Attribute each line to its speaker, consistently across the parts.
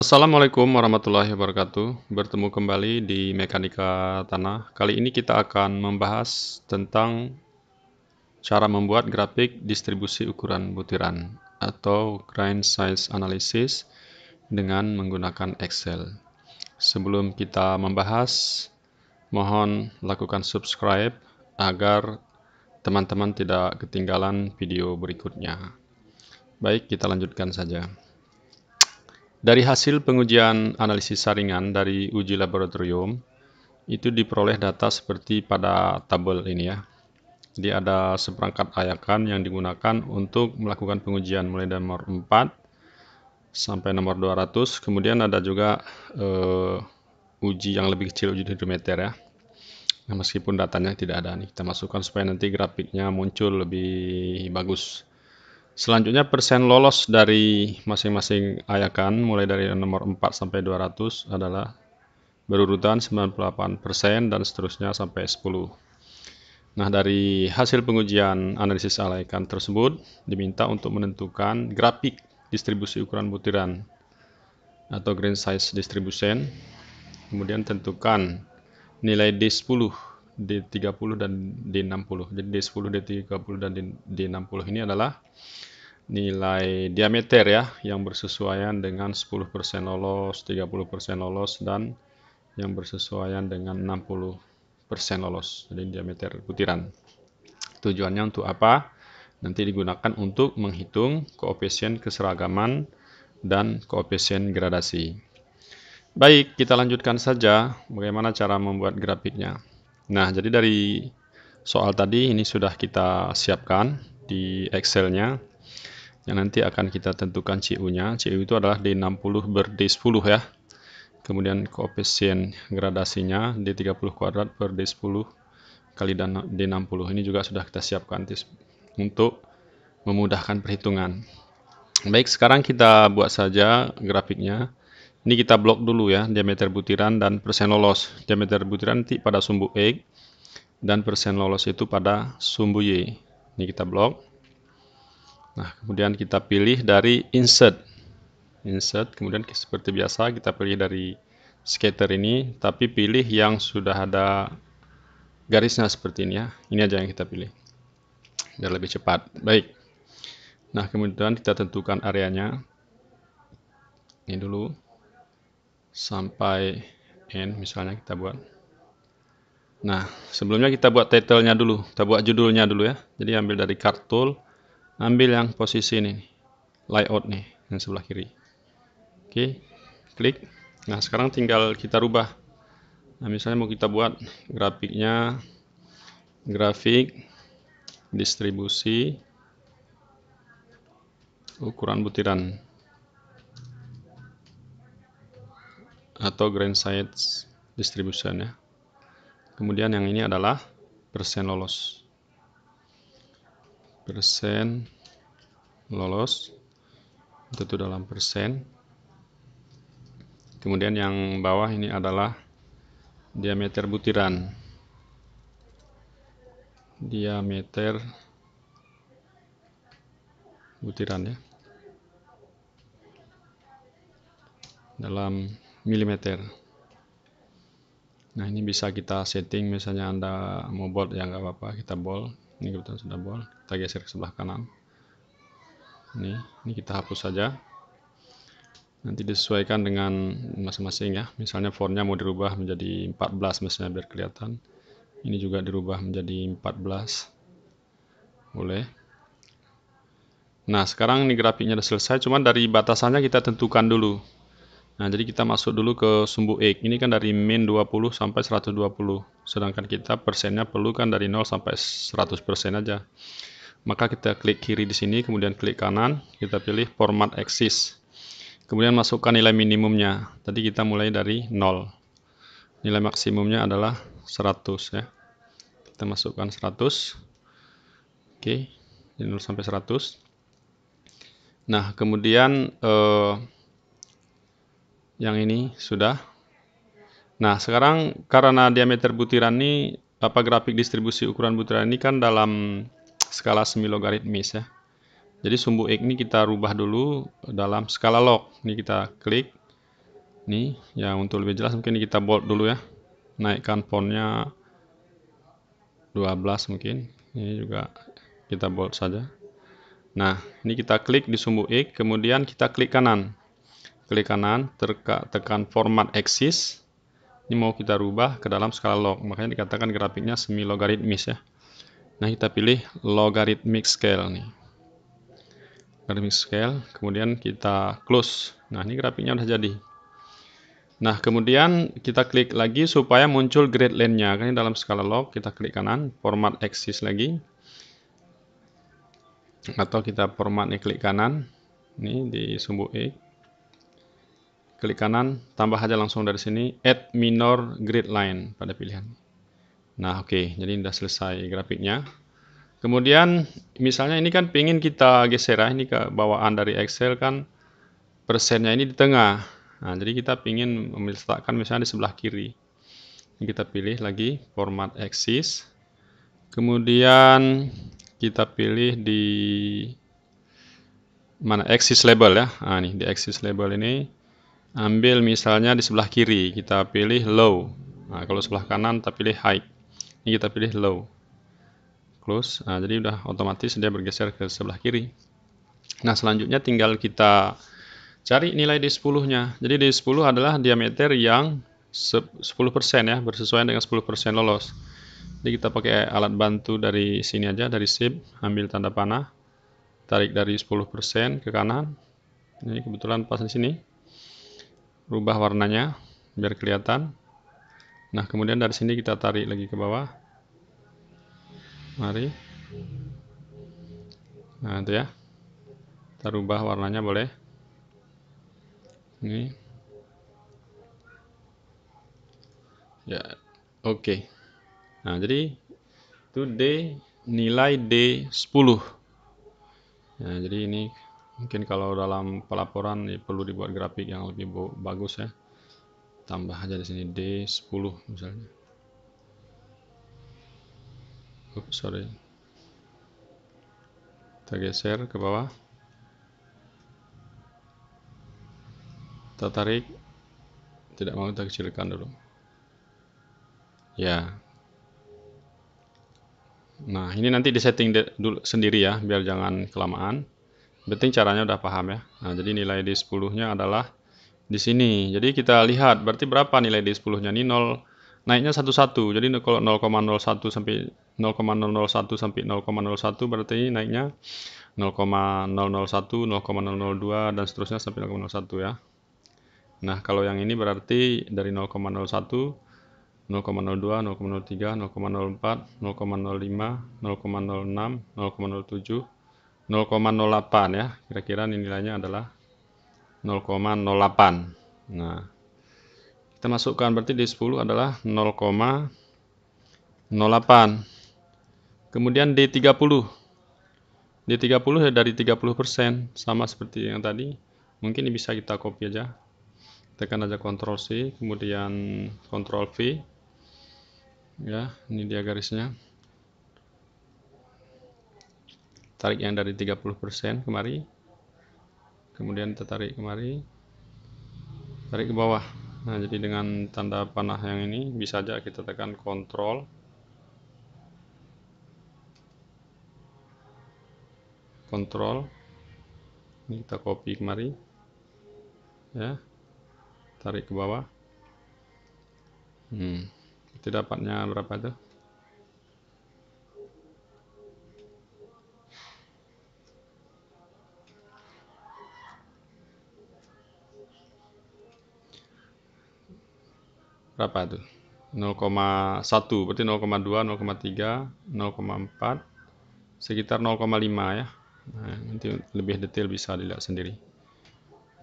Speaker 1: Assalamualaikum warahmatullahi wabarakatuh. Bertemu kembali di Mekanika Tanah. Kali ini kita akan membahas tentang cara membuat grafik distribusi ukuran butiran atau grain size analysis dengan menggunakan Excel. Sebelum kita membahas, mohon lakukan subscribe agar teman-teman tidak ketinggalan video berikutnya. Baik, kita lanjutkan saja. Dari hasil pengujian analisis saringan dari uji laboratorium, itu diperoleh data seperti pada tabel ini ya. Jadi ada seperangkat ayakan yang digunakan untuk melakukan pengujian mulai dari nomor 4 sampai nomor 200. Kemudian ada juga uji yang lebih kecil, uji hidrometer ya. Nah, meskipun datanya tidak ada nih, kita masukkan supaya nanti grafiknya muncul lebih bagus. Selanjutnya persen lolos dari masing-masing ayakan mulai dari nomor 4 sampai 200 adalah berurutan 98% dan seterusnya sampai 10. Nah, dari hasil pengujian analisis ayakan tersebut diminta untuk menentukan grafik distribusi ukuran butiran atau grain size distribution. Kemudian tentukan nilai D10, D30 dan D60. Jadi D10, D30 dan D60 ini adalah nilai diameter ya yang bersesuaian dengan 10% lolos, 30% lolos dan yang bersesuaian dengan 60% lolos. Jadi diameter butiran. Tujuannya untuk apa? Nanti digunakan untuk menghitung koefisien keseragaman dan koefisien gradasi. Baik, kita lanjutkan saja bagaimana cara membuat grafiknya. Nah, jadi dari soal tadi ini sudah kita siapkan di Excel-nya. Yang nanti akan kita tentukan CU-nya. CU itu adalah D60 ber D10 ya. Kemudian koefisien gradasinya D30 kuadrat per D10 kali D60. Ini juga sudah kita siapkan untuk memudahkan perhitungan. Baik, sekarang kita buat saja grafiknya. Ini kita blok dulu ya, diameter butiran dan persen lolos. Diameter butiran nanti pada sumbu X dan persen lolos itu pada sumbu Y. Ini kita blok. Nah, kemudian kita pilih dari insert, kemudian seperti biasa kita pilih dari scatter ini, tapi pilih yang sudah ada garisnya seperti ini ya. Ini aja yang kita pilih, biar lebih cepat. Baik. Nah, kemudian kita tentukan areanya. Ini dulu, sampai N misalnya kita buat. Nah, sebelumnya kita buat title-nya dulu, kita buat judulnya dulu ya. Jadi ambil dari Cart Tool, ambil yang posisi ini, layout nih, yang sebelah kiri. Oke, klik. Nah, sekarang tinggal kita rubah. Nah, misalnya mau kita buat grafiknya, grafik distribusi ukuran butiran atau grain size distribution ya. Kemudian yang ini adalah persen lolos. Persen lolos itu dalam persen. Kemudian yang bawah ini adalah diameter butiran. Diameter butiran ya. Dalam milimeter. Nah, ini bisa kita setting, misalnya Anda mau bold ya nggak apa-apa, kita bold. Ini kebetulan sudah bold, kita geser ke sebelah kanan. Ini kita hapus saja. Nanti disesuaikan dengan masing-masing ya. Misalnya fontnya mau dirubah menjadi 14 misalnya biar kelihatan. Ini juga dirubah menjadi 14. Boleh. Nah, sekarang ini grafiknya sudah selesai, cuman dari batasannya kita tentukan dulu. Nah, jadi kita masuk dulu ke sumbu X. Ini kan dari min 20 sampai 120. Sedangkan kita persennya perlu kan dari 0 sampai 100% aja. Maka kita klik kiri di sini, kemudian klik kanan, kita pilih format axis. Kemudian masukkan nilai minimumnya. Tadi kita mulai dari 0. Nilai maksimumnya adalah 100 ya. Kita masukkan 100. Oke, dari 0 sampai 100. Nah, kemudian yang ini sudah. Nah, sekarang karena diameter butiran ini, grafik distribusi ukuran butiran ini kan dalam skala semi-logaritmis ya. Jadi sumbu X ini kita rubah dulu dalam skala log. Ini kita klik. Nih, ya untuk lebih jelas mungkin kita bold dulu ya. Naikkan fontnya 12 mungkin. Ini juga kita bold saja. Nah, ini kita klik di sumbu X, kemudian kita klik kanan. Klik kanan, tekan format axis. Ini mau kita rubah ke dalam skala log. Makanya dikatakan grafiknya semi logaritmis ya. Nah, kita pilih logarithmic scale nih. Logarithmic scale, kemudian kita close. Nah, ini grafiknya udah jadi. Nah, kemudian kita klik lagi supaya muncul grid line-nya. Kan dalam skala log, kita klik kanan, format axis lagi. Atau kita formatnya klik kanan. Ini di sumbu X. Klik kanan, tambah aja langsung dari sini, add minor grid line pada pilihan. Nah, oke, jadi sudah selesai grafiknya. Kemudian, misalnya ini kan pengen kita geser ya, ini ke bawaan dari Excel kan persennya ini di tengah. Nah, jadi kita ingin meletakkan misalnya di sebelah kiri. Ini kita pilih lagi format axis. Kemudian kita pilih di mana axis label ya. Nah, nih di axis label ini ambil misalnya di sebelah kiri, kita pilih low. Nah, kalau sebelah kanan kita pilih high. Ini kita pilih low. Close. Nah, jadi udah otomatis dia bergeser ke sebelah kiri. Nah, selanjutnya tinggal kita cari nilai D10-nya. Jadi D10 adalah diameter yang 10% ya, bersesuaian dengan 10% lolos. Jadi kita pakai alat bantu dari sini aja, dari shape, ambil tanda panah, tarik dari 10% ke kanan. Ini kebetulan pas di sini. Rubah warnanya biar kelihatan. Nah, kemudian dari sini kita tarik lagi ke bawah. Mari. Nah, itu ya. Kita rubah warnanya boleh. Ini. Ya, oke. Nah, jadi itu nilai D10. Nah, jadi ini mungkin kalau dalam pelaporan perlu dibuat grafik yang lebih bagus ya. Tambah aja di sini D10 misalnya. Oops, sorry. Kita geser ke bawah. Kita tarik. Tidak mau kita kecilkan dulu. Ya. Nah, ini nanti disetting dulu sendiri ya, biar jangan kelamaan. Penting caranya udah paham ya. Nah, jadi nilai D10-nya adalah di sini. Jadi kita lihat berarti berapa nilai D10-nya. Ini 0 naiknya 11. Jadi kalau 0,01 sampai 0,001 sampai 0,01 berarti ini naiknya 0,001, 0,002 dan seterusnya sampai 0,01 ya. Nah, kalau yang ini berarti dari 0,01, 0,02, 0,03, 0,04, 0,05, 0,06, 0,07, 0,08 ya. Kira-kira nilainya adalah 0,08. Nah, kita masukkan berarti D10 adalah 0,08. Kemudian D30. D30 ya dari 30%, sama seperti yang tadi. Mungkin ini bisa kita copy aja. Tekan aja Ctrl C, kemudian Ctrl V. Ya, ini dia garisnya. Tarik yang dari 30% kemari. Kemudian kita tarik kemari. Tarik ke bawah. Nah, jadi dengan tanda panah yang ini bisa aja kita tekan Ctrl. Ctrl. Ini kita copy kemari. Ya. Tarik ke bawah. Itu dapatnya berapa itu? Berapa itu? 0,1 berarti 0,2, 0,3, 0,4 sekitar 0,5 ya. Nah, nanti lebih detail bisa dilihat sendiri.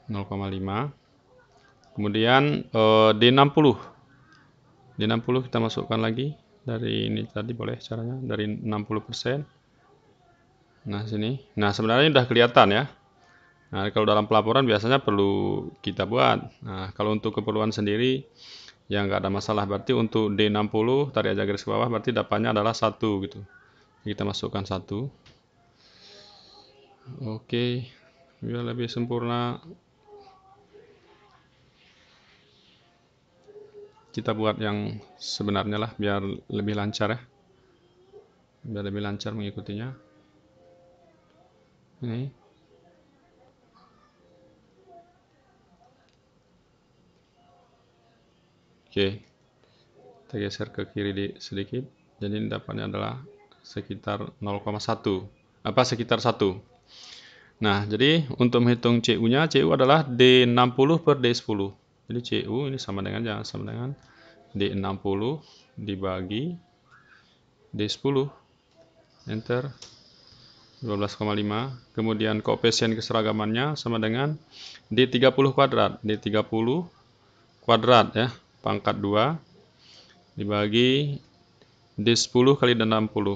Speaker 1: 0,5. Kemudian D60. D60 kita masukkan lagi dari ini tadi boleh caranya dari 60%. Nah, sini. Nah, sebenarnya udah kelihatan ya. Nah, kalau dalam pelaporan biasanya perlu kita buat. Nah, kalau untuk keperluan sendiri ya nggak ada masalah. Berarti untuk D60 tarik aja garis ke bawah berarti dapatnya adalah 1 gitu. Kita masukkan 1. Oke, biar lebih sempurna. Kita buat yang sebenarnya lah biar lebih lancar ya. Biar lebih lancar mengikutinya. Ini. Oke. Kita geser ke kiri sedikit. Jadi dapatnya adalah sekitar 0,1. Sekitar 1. Nah, jadi untuk menghitung CU-nya, CU adalah D60 per D10. Jadi CU ini sama dengan D60 dibagi D10. Enter. 12,5. Kemudian koefisien keseragamannya sama dengan D30 kuadrat. D30 kuadrat ya, pangkat 2 dibagi D10 kali D60.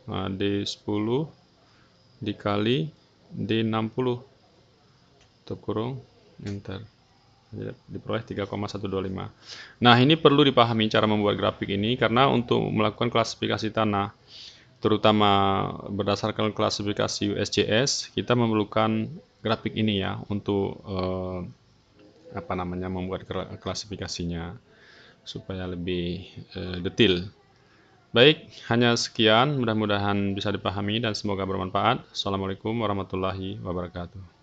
Speaker 1: Nah, D10 dikali D60 tutup kurung, enter. Jadi diperoleh 3,125. Nah, ini perlu dipahami cara membuat grafik ini karena untuk melakukan klasifikasi tanah, terutama berdasarkan klasifikasi USGS, kita memerlukan grafik ini ya untuk membuat klasifikasinya supaya lebih detail. Baik, hanya sekian. Mudah-mudahan bisa dipahami dan semoga bermanfaat. Assalamualaikum warahmatullahi wabarakatuh.